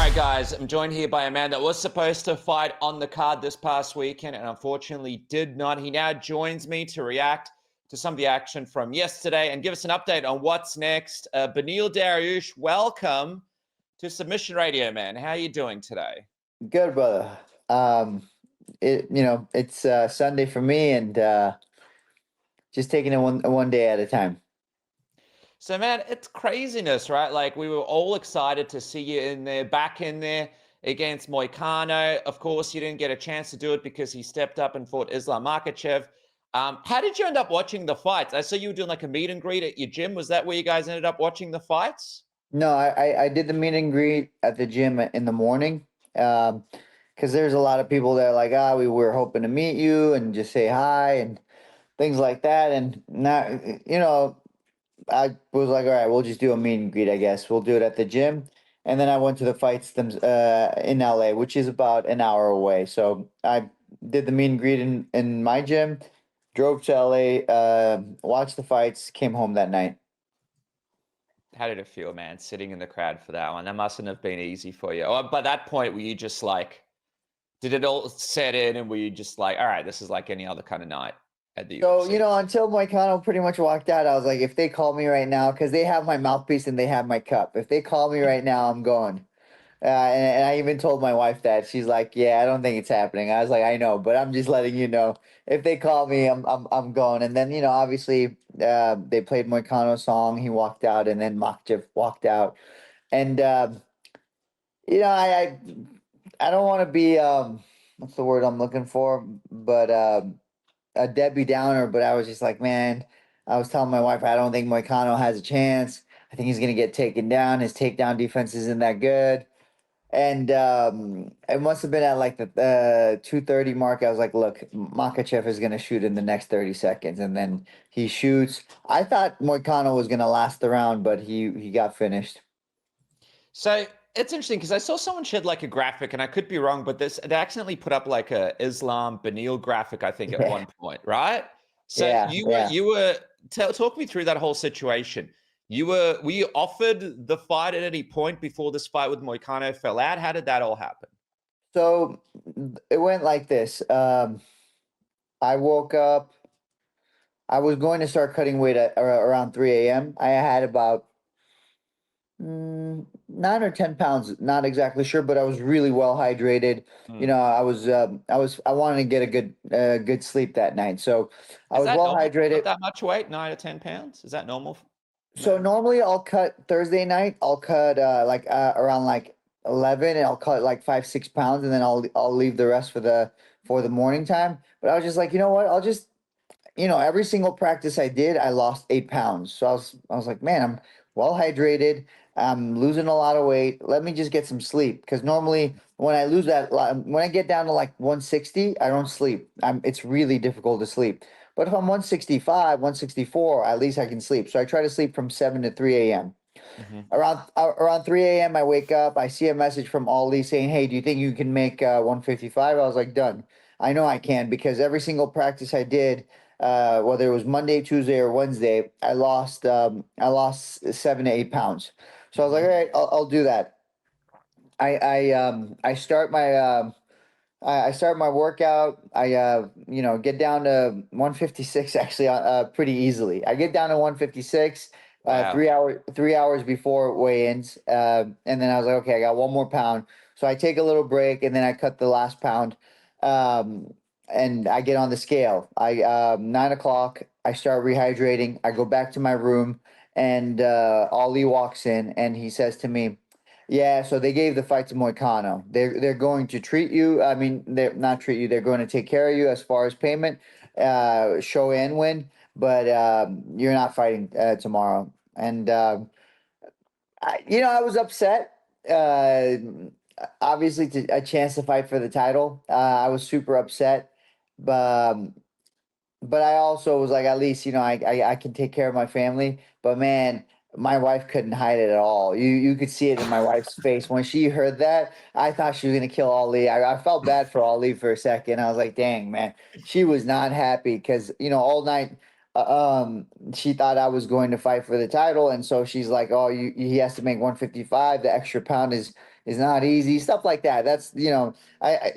right, guys, I'm joined here by a man that was supposed to fight on the card this past weekend and unfortunately did not. He now joins me to react to some of the action from yesterday and give us an update on what's next. Beneil Dariush, welcome to Submission Radio, man. How are you doing today? Good, brother. It's Sunday for me, and just taking it one day at a time. So, man, it's craziness, right? Like, we were all excited to see you in there, back in there against Moicano. Of course, you didn't get a chance to do it because he stepped up and fought Islam Makhachev. How did you end up watching the fights? I saw you were doing like a meet and greet at your gym. Was that where you guys ended up watching the fights? No, I did the meet and greet at the gym in the morning, because there's a lot of people that are like, we were hoping to meet you and just say hi and things like that. And now, I was like, all right, we'll just do a meet and greet, I guess. We'll do it at the gym. And then I went to the fights in LA, which is about an hour away. So I did the meet and greet in my gym, drove to LA, watched the fights, came home that night. How did it feel, man, sitting in the crowd for that one? That mustn't have been easy for you. Or by that point, were you just like, did it all set in and were you just like, all right, this is like any other kind of night at the So, UFC? until Moicano pretty much walked out, I was like, if they call me right now, because they have my mouthpiece and they have my cup. If they call me right now, I'm going. And I even told my wife that. She's like, "Yeah, I don't think it's happening." I was like, "I know, but I'm just letting you know. If they call me, I'm going." And then obviously, they played Moicano's song. He walked out, and then Makhachev walked out. And I don't want to be what's the word I'm looking for, but a Debbie Downer. But I was just like, man, I was telling my wife I don't think Moicano has a chance. I think he's gonna get taken down. His takedown defense isn't that good. And it must have been at like the 2:30 mark. I was like, look, Makhachev is going to shoot in the next 30 seconds. And then he shoots. I thought Moicano was going to last the round, but he got finished. So it's interesting because I saw someone shared like a graphic, and I could be wrong, but they accidentally put up like a Islam Beniel graphic, I think, at Yeah, one point, right? So yeah, you were yeah. you were talk me through that whole situation. Were you offered the fight at any point before this fight with Moicano fell out? How did that all happen? So it went like this. I woke up. I was going to start cutting weight at around 3 a.m. I had about 9 or 10 pounds, not exactly sure, but I was really well hydrated. Hmm. I wanted to get a good sleep that night. So I Is was that well normal to cut hydrated. that much weight, 9 or 10 pounds? Is that normal, So man? normally I'll cut Thursday night, I'll cut around like 11, and I'll cut like 5, 6 pounds, and then I'll leave the rest for the morning time. But I was just like, you know what? I'll just every single practice I did, I lost 8 pounds. So I was like, man, I'm well hydrated. I'm losing a lot of weight. Let me just get some sleep. Because normally when I get down to like 160, I don't sleep. It's really difficult to sleep. But if I'm 165, 164, at least I can sleep. So I try to sleep from 7 to 3 a.m. Hmm. Around 3 a.m. I wake up. I see a message from Ali saying, "Hey, do you think you can make 155?" I was like, "Done. I know I can because every single practice I did, whether it was Monday, Tuesday, or Wednesday, I lost 7 to 8 pounds. So I was like, Hmm. all right, I'll do that. I start my I start my workout. I get down to 156 actually pretty easily. I get down to 156 Wow. 3 hours before weigh-ins, and then I was like, okay, I got one more pound. So I take a little break and then I cut the last pound, um, and I get on the scale. I 9 o'clock. I start rehydrating. I go back to my room, and Ali walks in and he says to me, yeah, so they gave the fight to Moicano. They're going to treat you. I mean, they're not treat you. They're going to take care of you as far as payment, show and win. But you're not fighting tomorrow. And I was upset. Uh, Obviously, a chance to fight for the title. I was super upset, but but I also was like, at least I can take care of my family. But man, my wife couldn't hide it at all. You could see it in my wife's face when she heard that. I thought she was gonna kill Ali. I felt bad for Ali for a second. I was like, dang man, she was not happy because all night. she thought I was going to fight for the title, and so she's like, "Oh, he has to make 155. The extra pound is not easy." Stuff like that. That's I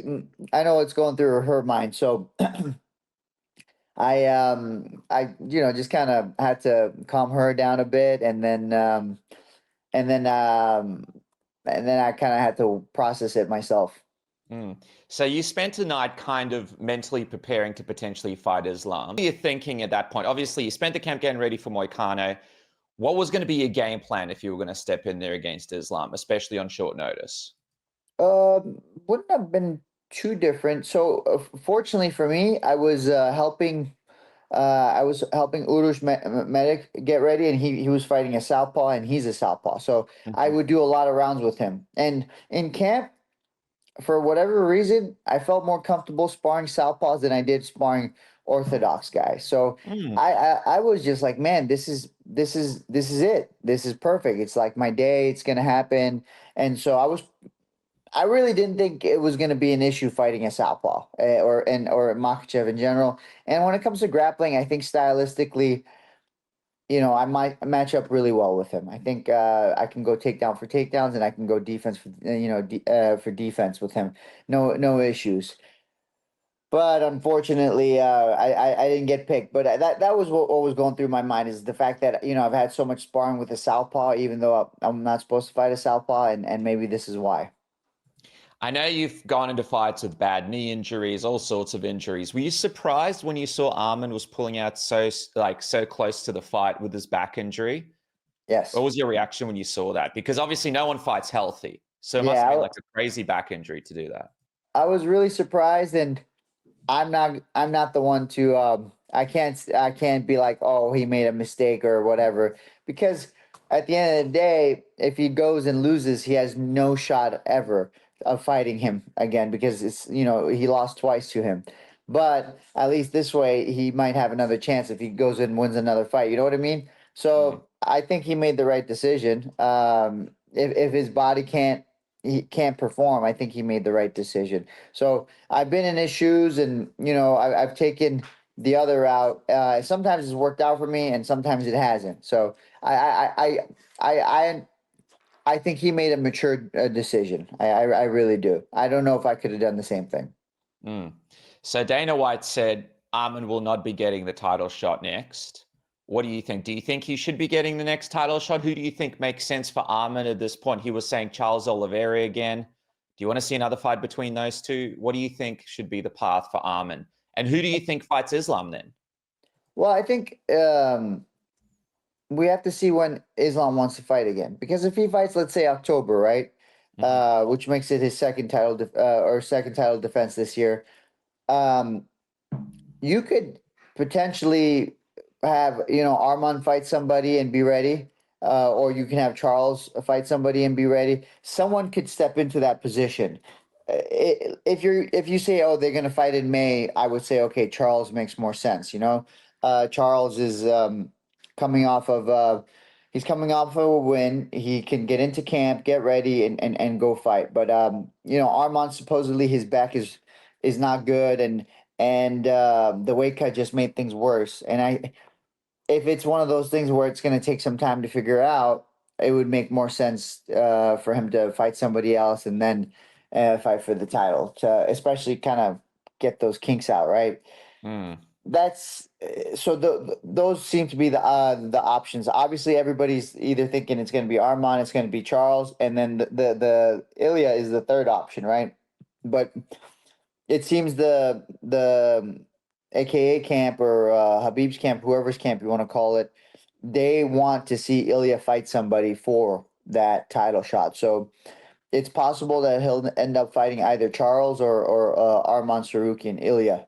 know what's going through her mind. So I just kind of had to calm her down a bit, and then um and then I kind of had to process it myself. Mm. So you spent a night kind of mentally preparing to potentially fight Islam. What were you thinking at that point? Obviously, you spent the camp getting ready for Moicano. What was going to be your game plan if you were going to step in there against Islam, especially on short notice? Wouldn't have been too different. So fortunately for me, I was helping Urush Medic get ready, and he was fighting a southpaw, and he's a southpaw. So I Mhm. would do a lot of rounds with him. And in camp, for whatever reason, I felt more comfortable sparring southpaws than I did sparring orthodox guys. So Mm. I was just like, man, this is it. This is perfect. It's like my day. It's gonna happen. And so I really didn't think it was going to be an issue fighting a southpaw or Makhachev in general. And when it comes to grappling, I think stylistically, I might match up really well with him. I think I can go takedown for takedowns, and I can go defense for for defense with him. No issues. But unfortunately, I didn't get picked. But that was what was going through my mind, is the fact that I've had so much sparring with a southpaw, even though I'm not supposed to fight a southpaw, and maybe this is why. I know you've gone into fights with bad knee injuries, all sorts of injuries. Were you surprised when you saw Arman was pulling out so close to the fight with his back injury? What Yes. was your reaction when you saw that? Because obviously no one fights healthy. So it must have been Yeah, like a crazy back injury to do that. I was really surprised, and I'm not the one to I can't be like, oh, he made a mistake or whatever, because at the end of the day, if he goes and loses, he has no shot ever of fighting him again, because he lost twice to him. But at least this way he might have another chance if he goes and wins another fight. You know what I mean? Mm. So I think he made the right decision. If his body he can't perform, I think he made the right decision. So I've been in his shoes, and I've taken the other route. Sometimes it's worked out for me, and sometimes it hasn't. So I I I think he made a mature decision. I really do. I don't know if I could have done the same thing. Mm. So Dana White said Arman will not be getting the title shot next. What do you think? Do you think he should be getting the next title shot? Who do you think makes sense for Arman at this point? He was saying Charles Oliveira again. Do you want to see another fight between those two? What do you think should be the path for Arman? And who do you think fights Islam then? Well, I think we have to see when Islam wants to fight again. Because if he fights, let's say October, right, Mhm. which makes it his second title defense this year. Um, you could potentially have Arman fight somebody and be ready, or you can have Charles fight somebody and be ready. Someone could step into that position. If you say, oh, they're going to fight in May, I would say, okay, Charles makes more sense. Charles is coming off of he's coming off of a win. He can get into camp, get ready, and go fight. But Arman, supposedly his back is not good, and the weight cut just made things worse. And if it's one of those things where it's going to take some time to figure out, it would make more sense for him to fight somebody else and then fight for the title, to especially kind of get those kinks out, right? Mm. That's so those seem to be the options. Obviously, everybody's either thinking it's going to be Armand, it's going to be Charles, and then the Ilya is the third option, right? But it seems the AKA camp, or Habib's camp, whoever's camp you want to call it, they want to see Ilya fight somebody for that title shot. So it's possible that he'll end up fighting either Charles or Arman Sarukian, Ilya,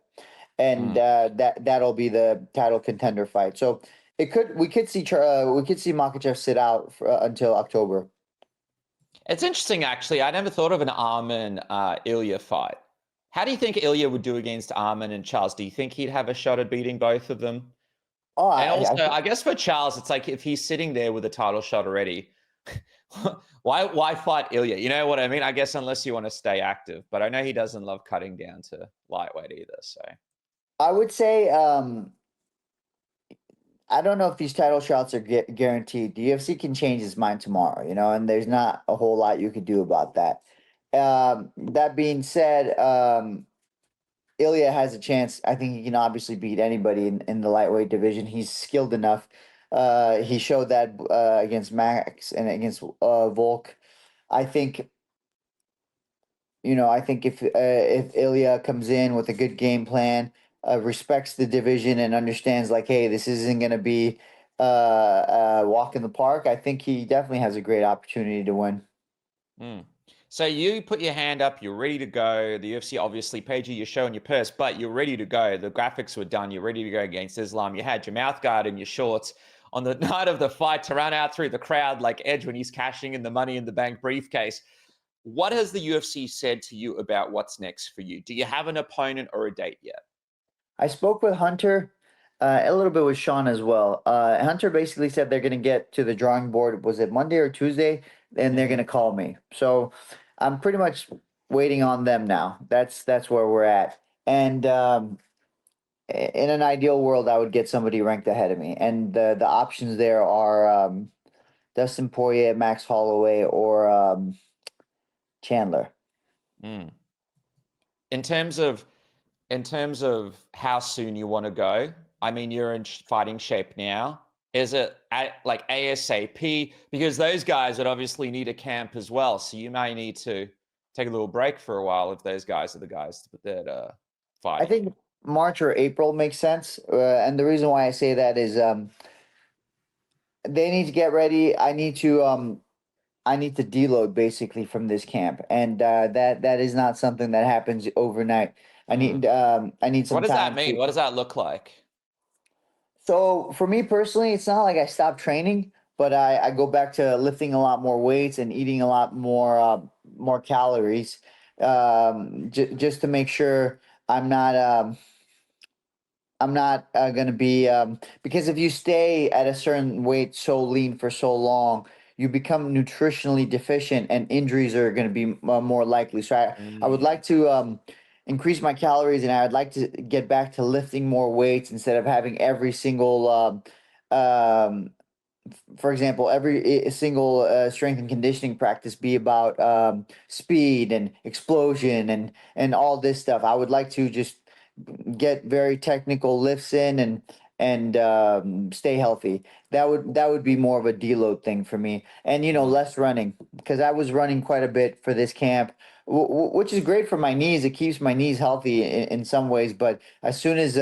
and Mm. that'll be the title contender fight. So we could see Makhachev sit out until October. It's interesting, actually. I never thought of an Arman Ilya fight. How do you think Ilya would do against Arman and Charles? Do you think he'd have a shot at beating both of them? Oh, And I also, think I guess for Charles, it's like if he's sitting there with a title shot already, why fight Ilya? You know what I mean? I guess unless you want to stay active, but I know he doesn't love cutting down to lightweight either. So I would say I don't know if these title shots are guaranteed. The UFC can change his mind tomorrow, and there's not a whole lot you could do about that. That being said, Ilya has a chance. I think he can obviously beat anybody in the lightweight division. He's skilled enough. He showed that against Max and against Volk. I think I think if Ilya comes in with a good game plan, respects the division and understands like, hey, this isn't going to be walk in the park. I think he definitely has a great opportunity to win. Mm. So you put your hand up, you're ready to go. The UFC obviously paid you, you're showing your purse, but you're ready to go. The graphics were done. You're ready to go against Islam. You had your mouth guard and your shorts on the night of the fight to run out through the crowd like Edge when he's cashing in the Money in the Bank briefcase. What has the UFC said to you about what's next for you? Do you have an opponent or a date yet? I spoke with Hunter, a little bit with Sean as well. Hunter basically said they're going to get to the drawing board. Was it Monday or Tuesday? And they're going to call me. So I'm pretty much waiting on them now. That's where we're at. And in an ideal world, I would get somebody ranked ahead of me. And the options there are Dustin Poirier, Max Holloway, or Chandler. Mm. In terms of how soon you want to go, I mean, you're in fighting shape now. Is it like ASAP? Because those guys would obviously need a camp as well. So you may need to take a little break for a while if those guys are the guys that I fighting. think March or April makes sense. And the reason why I say that is they need to get ready. I need to deload basically from this camp, and that is not something that happens overnight. Mm. I need What some does that time mean? to. What does that look like? So for me personally, it's not like I stopped training, but I go back to lifting a lot more weights and eating a lot more calories, just to make sure I'm not. I'm not going to be because if you stay at a certain weight so lean for so long, you become nutritionally deficient, and injuries are going to be more likely. So I would Mm. like to increase my calories, and I would like to get back to lifting more weights instead of having every single for example, every single strength and conditioning practice be about speed and explosion and all this stuff. I would like to just get very technical lifts in and stay healthy. That would be more of a deload thing for me, and Mm. less running because I was running quite a bit for this camp, which is great for my knees. It keeps my knees healthy in some ways, but as soon as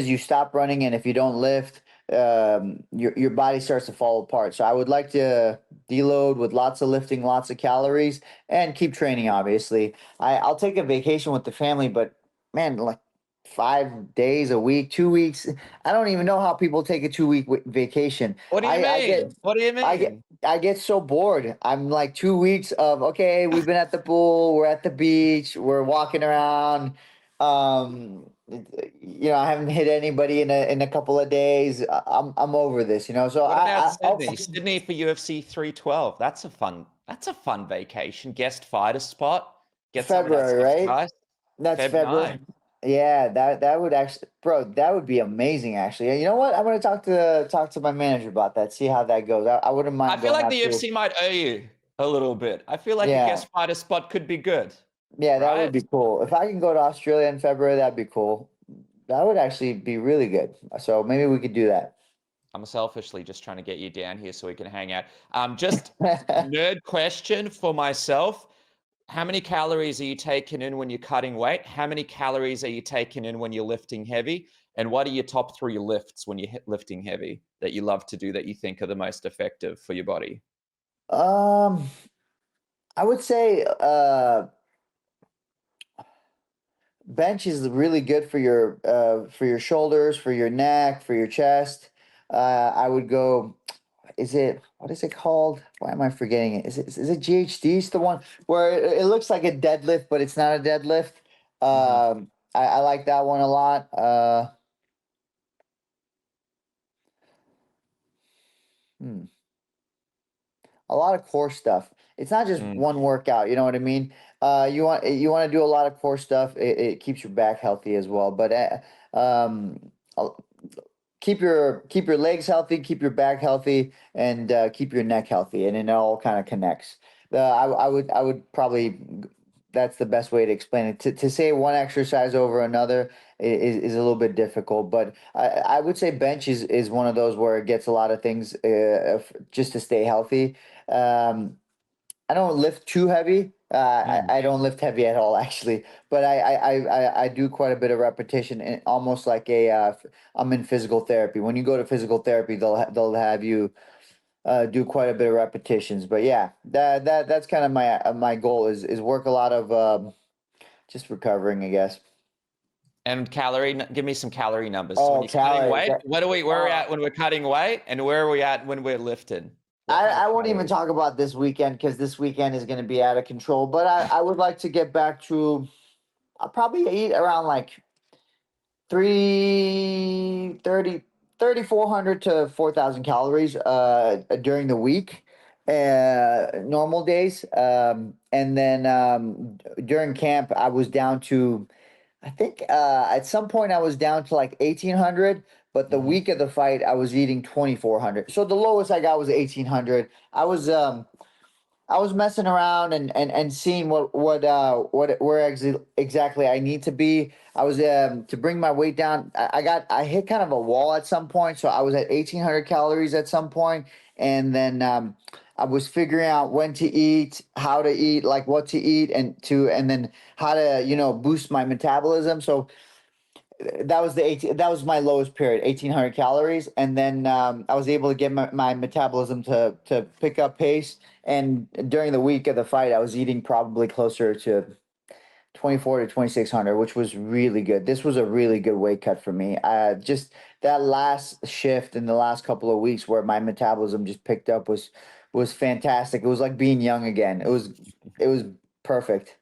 you stop running and if you don't lift, your body starts to fall apart. So I would like to deload with lots of lifting, lots of calories, and keep training. Obviously, I'll take a vacation with the family, but man, like 5 days a week, 2 weeks. I don't even know how people take a 2 week vacation. What do you I get mean? What do you I get mean? I get so bored. I'm like 2 weeks of okay, we've been at the pool, we're at the beach, we're walking around. I haven't hit anybody in a couple of days. I'm over this, So What about I'll Sydney? Sydney for UFC 312. That's a fun vacation. Guest fighter spot. Get some of that February, soft right? ice. That's Feb 9. February. Yeah, that would actually, bro, that would be amazing. Actually, you know what? I'm gonna talk to my manager about that. See how that goes. I wouldn't I mind feel going like the out too. UFC might owe you a little bit. I feel like a Yeah, guest fighter spot could be good, yeah, that would right? be cool. If I can go to Australia in February, that'd be cool. That would actually be really good. So maybe we could do that. I'm selfishly just trying to get you down here so we can hang out. Just nerd question for myself. How many calories are you taking in when you're cutting weight? How many calories are you taking in when you're lifting heavy? And what are your top 3 lifts when you're lifting heavy that you love to do that you think are the most effective for your body? Um, I would say bench is really good for your shoulders, for your neck, for your chest. I would go. Is it what is it called? Why am I forgetting it? Is it GHD? It's the one where it looks like a deadlift, but it's not a deadlift. Mhm. I like that one a lot. Hmm, a lot of core stuff. It's not just Mm. one workout. You know what I mean? You want to do a lot of core stuff. It keeps your back healthy as well. But um, keep your legs healthy, keep your back healthy, and keep your neck healthy, and it all kind of connects. I would probably, that's the best way to explain it. To say one exercise over another is a little bit difficult, but I would say bench is one of those where it gets a lot of things just to stay healthy. Um, I don't lift too heavy. I don't lift heavy at all, actually, but I do quite a bit of repetition, and almost like I'm in physical therapy. When you go to physical therapy, they'll have you do quite a bit of repetitions. But yeah, that's kind of my goal is work a lot of just recovering, I guess. And give me some calorie numbers. So when Oh, you're cutting calories. weight, where are we at when we're cutting weight, and where are we at when we're lifting? What kind of I won't even calories? talk about this weekend because this weekend is going to be out of control. But I would like to get back to, I'll probably eat around like 330 3,400 to 4,000 calories during the week, normal days. And then during camp, I was down to, I think at some point I was down to like 1,800, but the Mhm. week of the fight, I was eating 2,400. So the lowest I got was 1,800. I was messing around and seeing where exactly I need to be. I was to bring my weight down. I hit kind of a wall at some point, so I was at 1,800 calories at some point, and then I was figuring out when to eat, how to eat, like what to eat, and then how to boost my metabolism. So that was my lowest period, 1,800 calories, and then I was able to get my metabolism to pick up pace. And during the week of the fight, I was eating probably closer to 24 to 2,600, which was really good. This was a really good weight cut for me. Just that last shift in the last couple of weeks where my metabolism just picked up was fantastic. It was like being young again. It was perfect.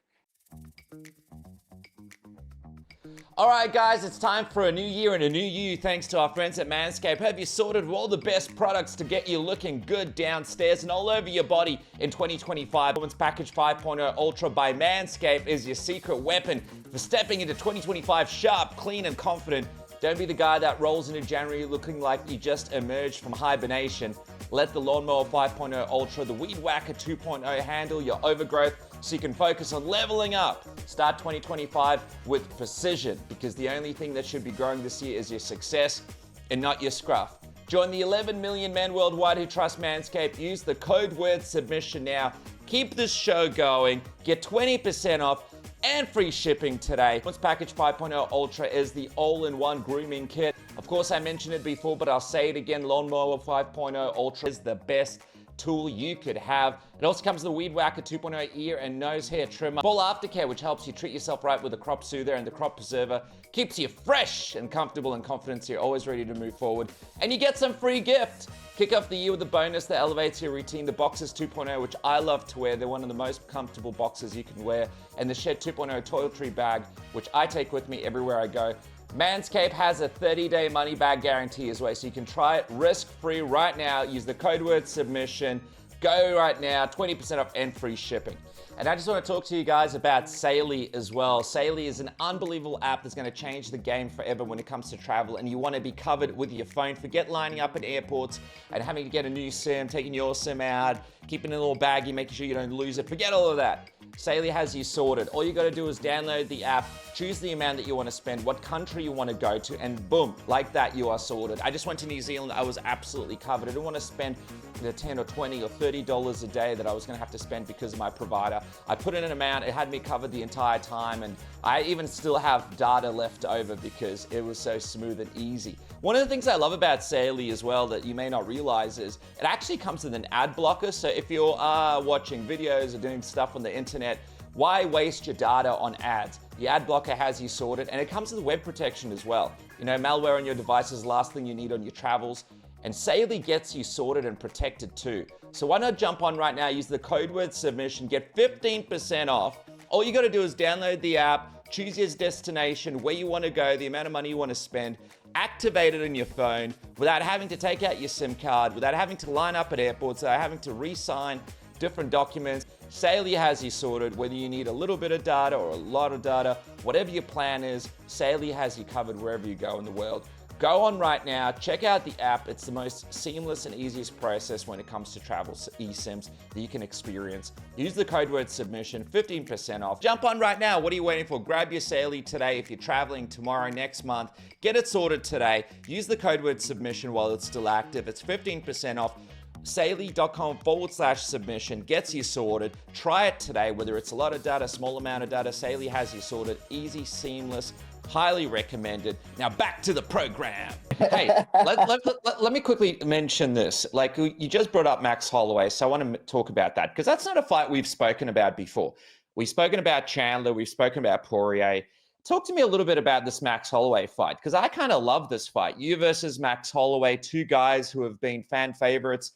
All right, guys, it's time for a new year and a new you. Thanks to our friends at MANSCAPED. Have you sorted all the best products to get you looking good downstairs and all over your body in 2025? Performance Package 5.0 Ultra by MANSCAPED is your secret weapon for stepping into 2025 sharp, clean, and confident. Don't be the guy that rolls into January looking like you just emerged from hibernation. Let the Lawnmower 5.0 Ultra, the Weed Whacker 2.0 handle your overgrowth so you can focus on leveling up. Start 2025 with precision, because the only thing that should be growing this year is your success and not your scruff. Join the 11 million men worldwide who trust Manscaped. Use the code word submission now. Keep this show going. Get 20% off and free shipping today. Performance Package 5.0 Ultra is the all-in-one grooming kit. Of course, I mentioned it before, but I'll say it again. Lawnmower 5.0 Ultra is the best tool you could have. It also comes with the Weed Whacker 2.0 ear and nose hair trimmer, full aftercare, which helps you treat yourself right with the crop soother, and the crop preserver keeps you fresh and comfortable and confident, so you're always ready to move forward. And you get some free gift. Kick off the year with a bonus that elevates your routine. The Boxers 2.0, which I love to wear. They're one of the most comfortable boxers you can wear. And the Shed 2.0 toiletry bag, which I take with me everywhere I go. Manscaped has a 30-day money-back guarantee as well, so you can try it risk-free right now. Use the code word submission. Go right now, 20% off and free shipping. And I just want to talk to you guys about SAILY as well. SAILY is an unbelievable app that's going to change the game forever when it comes to travel, and you want to be covered with your phone. Forget lining up at airports and having to get a new SIM, taking your SIM out, keeping it in a little baggie, making sure you don't lose it. Forget all of that. SAILY has you sorted. All you got to do is download the app, choose the amount that you want to spend, what country you want to go to, and boom, like that, you are sorted. I just went to New Zealand. I was absolutely covered. I didn't want to spend the 10 or 20 or $30 a day that I was going to have to spend because of my provider. I put in an amount, it had me covered the entire time, and I even still have data left over because it was so smooth and easy. One of the things I love about SAILY as well that you may not realize is it actually comes with an ad blocker. So if you're watching videos or doing stuff on the internet, why waste your data on ads? The ad blocker has you sorted, and it comes with web protection as well. You know, malware on your device is the last thing you need on your travels. And SAILY gets you sorted and protected too. So why not jump on right now, use the code word submission, get 15% off. All you gotta do is download the app, choose your destination, where you wanna go, the amount of money you wanna spend, activate it on your phone without having to take out your SIM card, without having to line up at airports, without having to re-sign different documents. SAILY has you sorted, whether you need a little bit of data or a lot of data, whatever your plan is, SAILY has you covered wherever you go in the world. Go on right now, check out the app. It's the most seamless and easiest process when it comes to travel eSIMs that you can experience. Use the code word submission, 15% off. Jump on right now. What are you waiting for? Grab your SAILY today. If you're traveling tomorrow, next month, get it sorted today. Use the code word submission while it's still active. It's 15% off. SAILY.com/submission gets you sorted. Try it today, whether it's a lot of data, small amount of data. SAILY has you sorted. Easy, seamless, highly recommended. Now back to the program. Hey, let me quickly mention this. Like, you just brought up Max Holloway, so I want to talk about that because that's not a fight we've spoken about before. We've spoken about Chandler. We've spoken about Poirier. Talk to me a little bit about this Max Holloway fight because I kind of love this fight. You versus Max Holloway, two guys who have been fan favorites.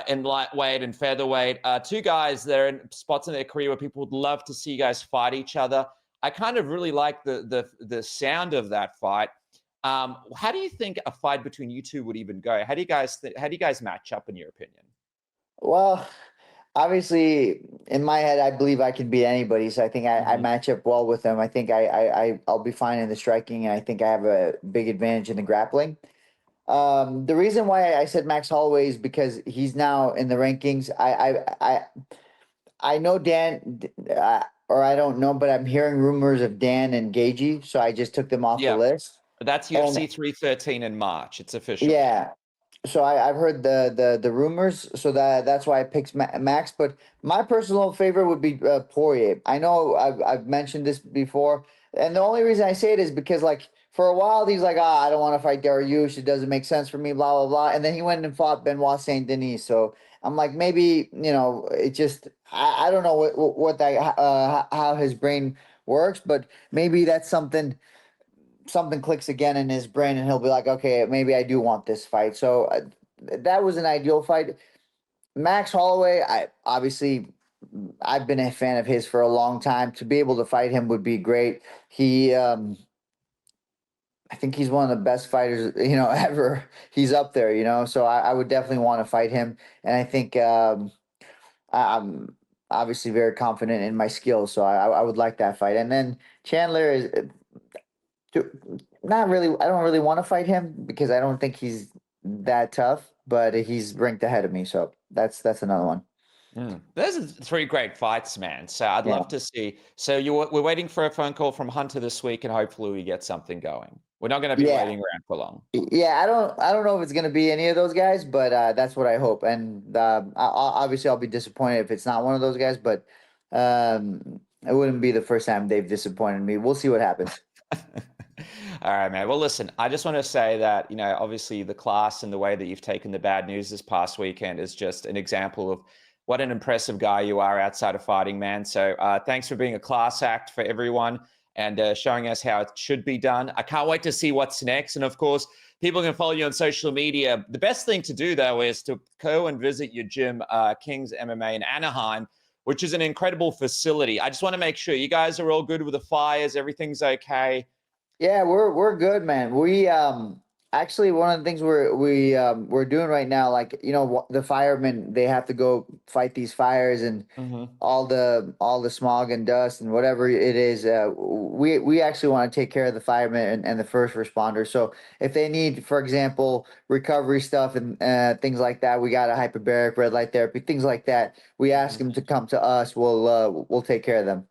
In lightweight and featherweight, two guys that are in spots in their career where people would love to see you guys fight each other. I kind of really like the sound of that fight. How do you think a fight between you two would even go? How do you guys match up in your opinion? Well, obviously, in my head, I believe I can beat anybody. So I think I match up well with them. I think I'll be fine in the striking, and I think I have a big advantage in the grappling. The reason why I said Max Holloway is because he's now in the rankings. I know Dan, or I don't know, but I'm hearing rumors of Dan and Gagey, so I just took them off the list. That's UFC 313 in March. It's official. Yeah. So I've heard the rumors, so that's why I picked Max. But my personal favorite would be Poirier. I know I've mentioned this before, and the only reason I say it is because, like, for a while he's like, I don't want to fight Dariush. It doesn't make sense for me, blah blah blah. And then he went and fought Benoit Saint Denis. So I'm like, maybe, it just I don't know what that how his brain works, but maybe that's something clicks again in his brain and he'll be like, okay, maybe I do want this fight. So that was an ideal fight. Max Holloway, I've been a fan of his for a long time. To be able to fight him would be great. I think he's one of the best fighters, ever. He's up there, so I would definitely want to fight him. And I think I'm obviously very confident in my skills, so I would like that fight. And then Chandler is not really, I don't really want to fight him because I don't think he's that tough, but he's ranked ahead of me. So that's another one. Those are three great fights, man. So I'd love to see. So we're waiting for a phone call from Hunter this week, and hopefully we get something going. We're not going to be waiting around for long. Yeah, I don't know if it's going to be any of those guys, but that's what I hope. And obviously I'll be disappointed if it's not one of those guys, but it wouldn't be the first time they've disappointed me. We'll see what happens. All right, man. Well, listen, I just want to say that, obviously the class and the way that you've taken the bad news this past weekend is just an example of what an impressive guy you are outside of fighting, man. So thanks for being a class act for everyone and showing us how it should be done. I can't wait to see what's next. And of course, people can follow you on social media. The best thing to do, though, is to go and visit your gym, King's MMA in Anaheim, which is an incredible facility. I just want to make sure you guys are all good with the fires. Everything's okay. Yeah, we're good, man. We actually, one of the things we're doing right now, like, the firemen, they have to go fight these fires and all the smog and dust and whatever it is. We actually want to take care of the firemen and the first responders. So if they need, for example, recovery stuff and things like that, we got a hyperbaric, red light therapy, things like that. We ask them to come to us. We'll take care of them.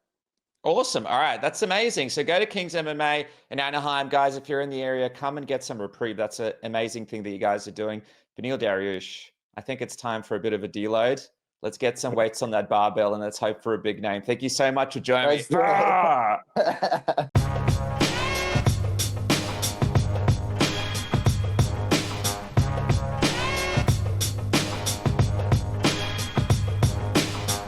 Awesome. All right. That's amazing. So go to King's MMA in Anaheim. Guys, if you're in the area, come and get some reprieve. That's an amazing thing that you guys are doing. Beneil Dariush, I think it's time for a bit of a deload. Let's get some weights on that barbell and let's hope for a big name. Thank you so much for joining me.